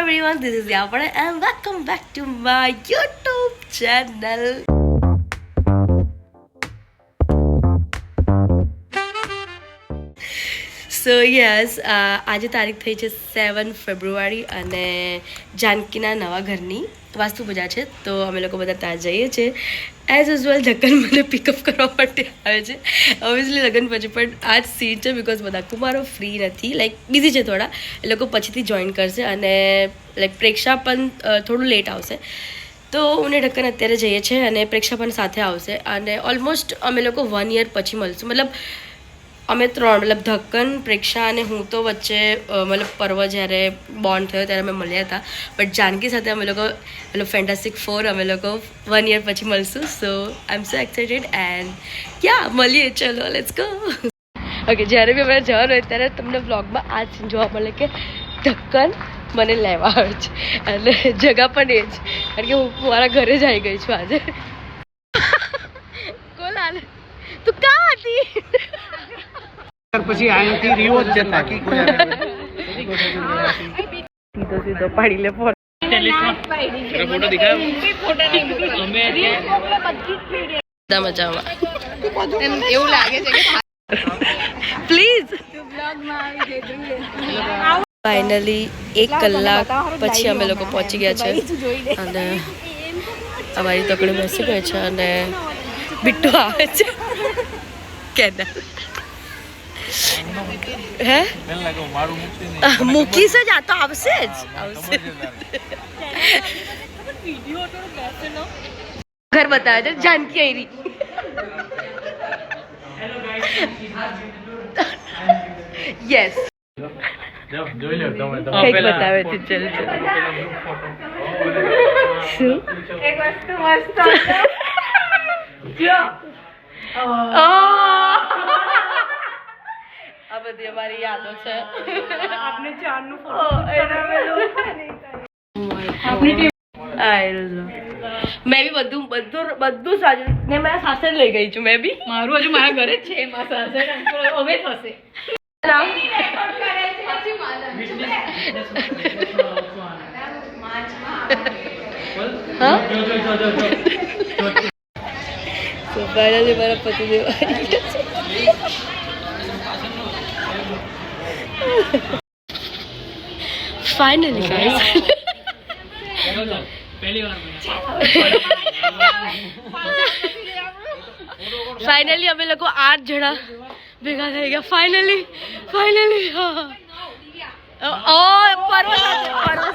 everyone, this is Yapana and welcome back to my YouTube channel. So yes, આજે તારીખ થઈ છે 7 ફેબ્રુઆરી અને જાનકીના નવા ઘરની વાસ્તુ પૂજા છે, તો અમે લોકો બધા ત્યાં જઈએ છીએ. એઝ યુઝ્યુઅલ ઢક્કન મને પિકઅપ કરવા માટે આવે છે. ઓબ્વિયસલી લગ્ન પછી પણ આ જ સીટ છે બિકોઝ બધા કુમારો ફ્રી નથી, લાઈક બિઝી છે થોડા, એ લોકો પછીથી જોઈન કરશે અને લાઈક પ્રેક્ષા પણ થોડું લેટ આવશે. તો હું ઢક્કન અત્યારે જઈએ છીએ અને પ્રેક્ષા પણ સાથે આવશે અને ઓલમોસ્ટ અમે લોકો 1 યર પછી મળશું. મતલબ અમે ત્રણ, મતલબ ઢક્કન, પ્રેક્ષા અને હું તો વચ્ચે મતલબ પર્વ જ્યારે બોર્ન થયો ત્યારે અમે મળ્યા હતા, બટ જાનકી સાથે અમે લોકો મતલબ ફેન્ટાસ્ટિક 4 અમે લોકો 1 યર પછી મળશું. સો આઈ એમ સો એક્સાઇટેડ એન્ડ યા મળીએ, ચલો લેટ્સ ગો. ઓકે, જ્યારે બી અમારે જવાનું હોય ત્યારે તમને વ્લોગમાં આ સીન જોવા મળે કે ઢક્કન મને લેવા આવે છે અને જગા પણ એ જ, કારણ કે હું મારા ઘરે જ આવી ગઈ છું આજે. કોલાલ તું કાં હતી? પછી આયાથી રીવો જ જતા સીધો સીધો પાડી લે ફોન. ફોટો દિખાયો અમે બધા મજામાં. એવું લાગે છે કે પ્લીઝ ફાઇનલી 1 કલાક પછી અમે લોકો પહોંચી ગયા છે અને અમારી તકડી બેસી ગઈ છે અને બિટ્ટુ આવે છે. કેના હે મૂકીશ જ, આ તો આવશે જ આવશે. ઘર બતાવે છે જાનકી આયરી. યસ કંઈક બતાવે છે. ચલ શું એક વસ્તુ મસ્ત આ બધી અમારી યાદો છે. આપને ચારનું મેં બી બધું સાજુ ને મારા સાથે લઈ ગઈ છું. મેં બી મારું હજુ મારા ઘરે જ છે, એમાં થશે હવે થશે. હા તો ફાઇનલી મારા પતિદેવ આવી ગયા છે. ફાઇનલી ગાઈસ ફાઇનલી અમે લોકો 8 જણા ભેગા થઈ ગયા. ફાઇનલી હા. ઓ પર્વ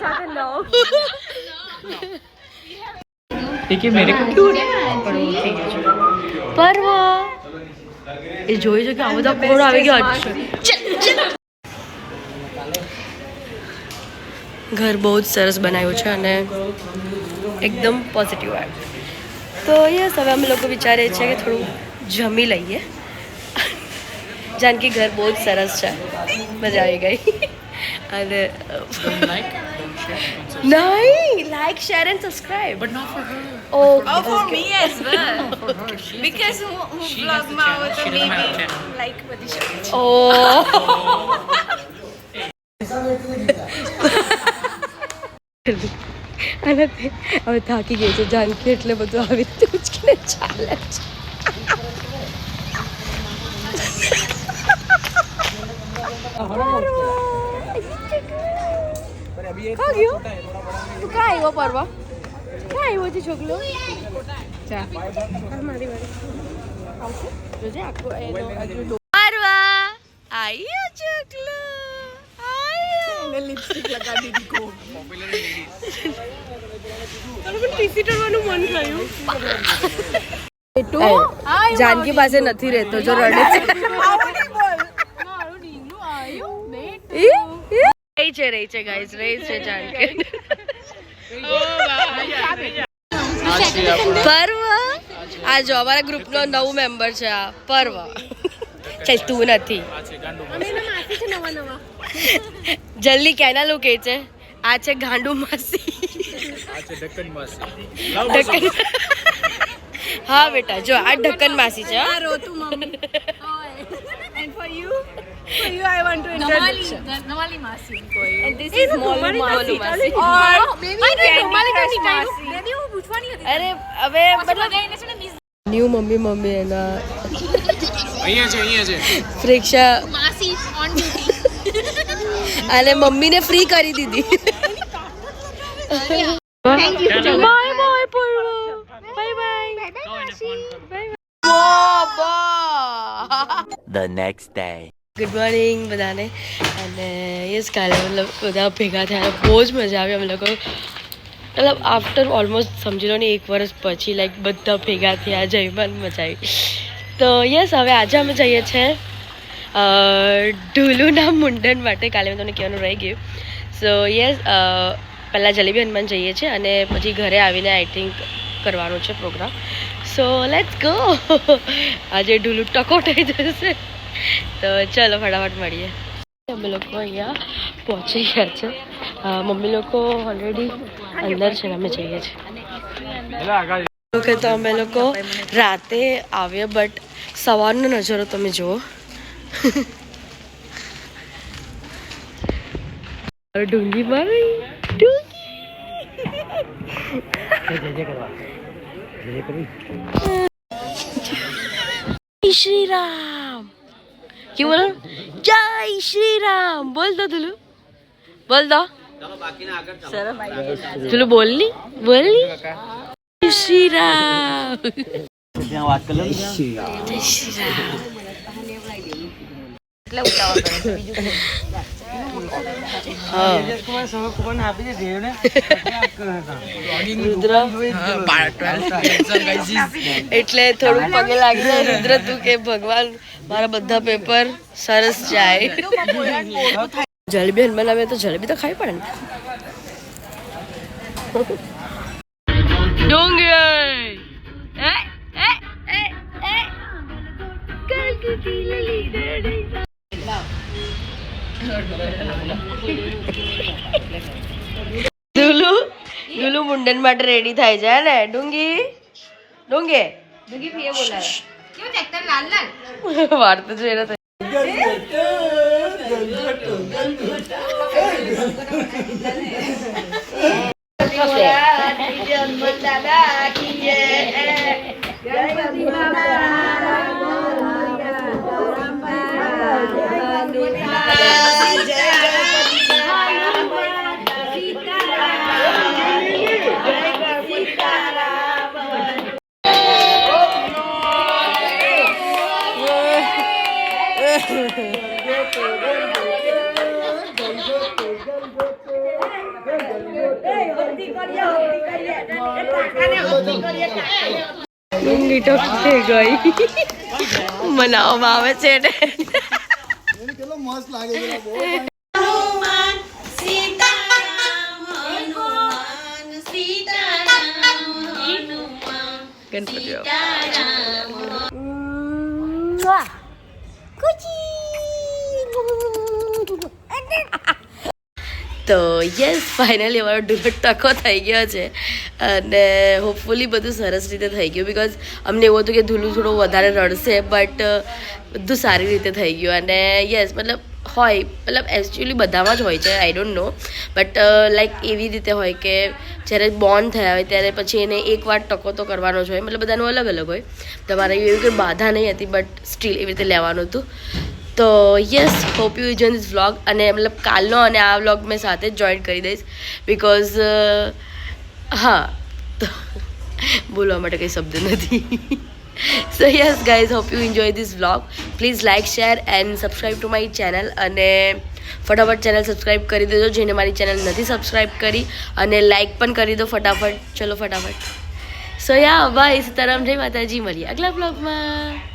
સાથે 9 કે મેરે કો પર્વ એ જોઈ છે કે આ બધા કોણ આવી ગયા છે. ઘર બહુ જ સરસ બનાવ્યું છે અને એકદમ પોઝિટિવ વાઇબ. તો યસ, હવે અમે લોકો વિચારીએ છીએ કે થોડું જમી લઈએ. જાનકી ઘર બહુ જ સરસ છે, મજા આવી ગઈ. અને નહીં, like, share and subscribe but not for her. Oh, for me as well. Because હું vlogમાં આવું તો maybe like બધી શકે છે. અને હવે થાકી ગઈ છે જાનકી, એટલે બધું આવી રીતે ઉચકીને ચાલે છે. કા ગયો? તું કા આવ્યો પરવા? ક્યાં આવ્યો છે છોકલો? ચા મારી વાળી આવશે જોજે આખો એનો હજુ પરવા આયો છોકલો આયો. એને લિપસ્ટિક લગાડી દીધી કો પોપ્યુલર લેડીઝ. તને પણ ટીસી ટરવાનું મન થયું. જાનકી પાસે નથી રહેતો, જો રડે છે. આવડી બોલ મારું ડીનું આયો બેટ. રહી છે ગાઈસ, રહી છે જાનકી. પર્વ આ જો અમારા ગ્રુપનો નવું મેમ્બર છે આ પર્વ. ચાલ તું નથી, જલ્દી કેના લું કે છે. આ છે ગાંડુ માસી, ઢક્કન. હા બેટા જો આ ઢક્કન માસી છે. you, I want to introduce. Namali Masi. And this is Molu Masi. Or maybe Candy Crush Masi. Maybe હું પૂછવાની હતી. અરે હવે બધા એને છે ને મિસ ન્યૂ મમ્મી એના અહીંયા છે પ્રેક્ષા માસી ઓન ડ્યુટી. અને મમ્મીને ફ્રી કરી દીધી Thank you. બાય બાય પૂર્વ bye bye The next day. Good morning બધાને અને યસ કાલે મતલબ બધા ભેગા થયા બહુ જ મજા આવી અમે લોકો મતલબ આફ્ટર ઓલમોસ્ટ સમજી લો ને 1 વર્ષ પછી લાઈક બધા ભેગા થયા જઈમાં મજા આવી તો યસ હવે આજે અમે જઈએ છીએ ઢુલુના મુંડન માટે કાલે મેં તમને કહેવાનું રહી ગયું સો યસ પહેલાં જલેબી હનુમાન જઈએ છીએ અને પછી ઘરે આવીને આઈ થિંક કરવાનો છે પ્રોગ્રામ સો લેટ્સ ગો આજે ઢુલુ ટકો થઈ જશે તો ચલો ફટાફટ મળીએ અમે લોકો અહીંયા પહોંચી ગયા છે મમ્મી લોકો ઓલરેડી અંદર છે ને અમે જઈએ છીએ ઓકે તો અમે લોકો રાતે આવ્યા બટ સવારનો નજારો તમે જુઓ ડુંગી મારી જય શ્રી રામ क्यों बोलो जय श्री राम बोल दो दुलू बोल दो दुलू बोलनी बोलनी जय श्री राम जय श्री राम રુદ્ર એટલે થોડું પગે લાગી રુદ્ર તું કે ભગવાન મારા બધા પેપર સરસ જાય જલેબી હનુમાન આવે તો જલેબી તો ખાવી પડે ને ડુલુ ડુલુ મુંડન માટે રેડી થાય છે ને ડુંગી ડુંગે ડુંગી પીએ બોલાવે કેવું છે એકદમ લાલ લાલ. વાર તો જોઈ રહ્યો ડુંગી તો થઈ ગઈ મનાવવામાં આવે છે ને ગણપતિ તો યસ ફાઇનલી અમારો ડુલટ ટકો થઈ ગયો છે અને હોપફુલી બધું સરસ રીતે થઈ ગયું બિકોઝ અમને એવું હતું કે ધુલું થોડું વધારે રડશે બટ બધું સારી રીતે થઈ ગયું અને યસ મતલબ હોય મતલબ એકચ્યુઅલી બધામાં જ હોય છે I don't know but like એવી રીતે હોય કે જ્યારે બોર્ન થયા હોય ત્યારે પછી એને એકવાર ટકો તો કરવાનો જ હોય મતલબ બધાનું અલગ અલગ હોય તમારે એવી કોઈ બાધા નહીં હતી બટ સ્ટીલ એવી રીતે લેવાનું હતું તો yes hope you enjoy this vlog અને મતલબ કાલનો અને આ વ્લોગ મેં સાથે જ જોઈન કરી દઈશ બિકોઝ હા તો બોલવા માટે કંઈ શબ્દ નથી સો yes guys hope you enjoy this vlog please like share and subscribe to my channel અને ફટાફટ ચેનલ સબસ્ક્રાઈબ કરી દેજો જેને મારી ચેનલ નથી સબસ્ક્રાઈબ કરી અને લાઇક પણ કરી દો ફટાફટ ચલો ફટાફટ સો યા બાય સીતારામ જય માતાજી મળીએ આગલા વ્લોગમાં